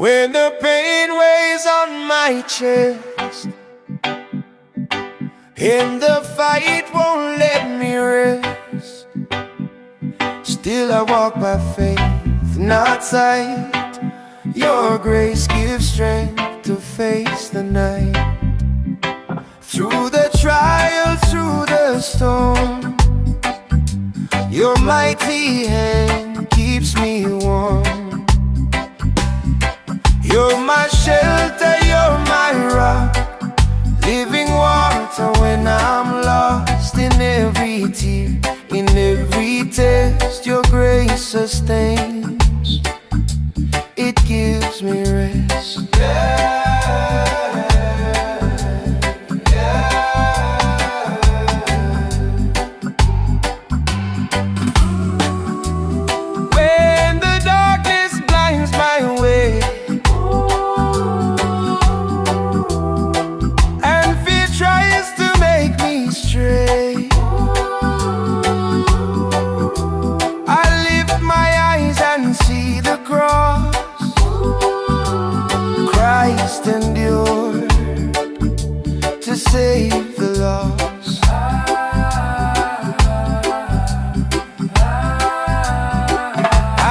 When the pain weighs on my chest and the fight won't let me rest, still I walk by faith, not sight. Your grace gives strength to face the night. Through the trial, through the storm, your mighty hand keeps me warm. You're my shelter, you're my rock, living water when I'm lost. In every tear, in every test, your grace sustains. It gives me rest. When the darkness blinds my way and fear tries to make me stray, I lift my eyes and see the cross. Christ endured to save the lost.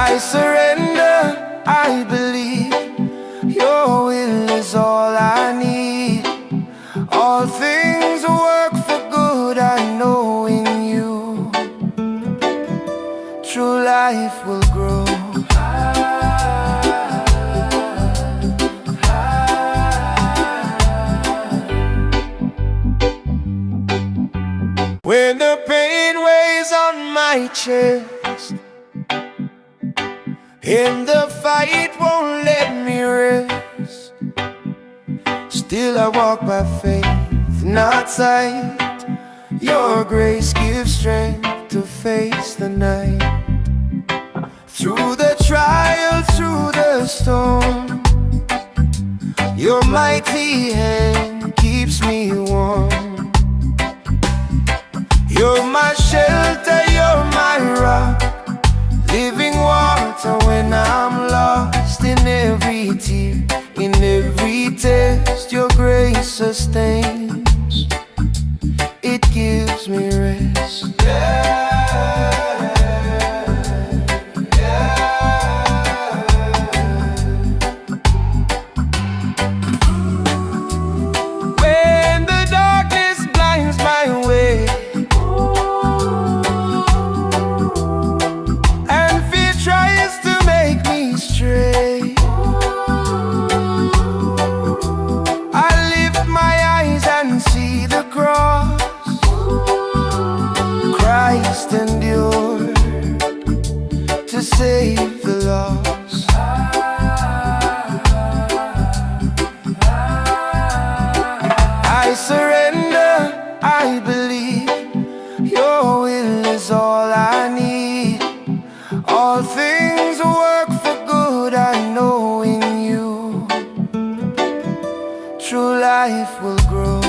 I surrender, I believe your will is all I need. All things work for good, I know in you true life will grow. When the pain weighs on my chest and the fight won't let me rest, still I walk by faith, not sight. Your grace gives strength to face the night. Through the trial, through the storm, your mighty hand keeps me warm. You're my shelter, you're my rock, living water when I'm lost. In every tear, in every test, your grace sustains. It gives me rest. When the darkness blinds my way stray, I lift my eyes and see the cross. Christ endured to save the lost. I surrender, I believe your will is all I need. All things work for good, I know in you true life will grow.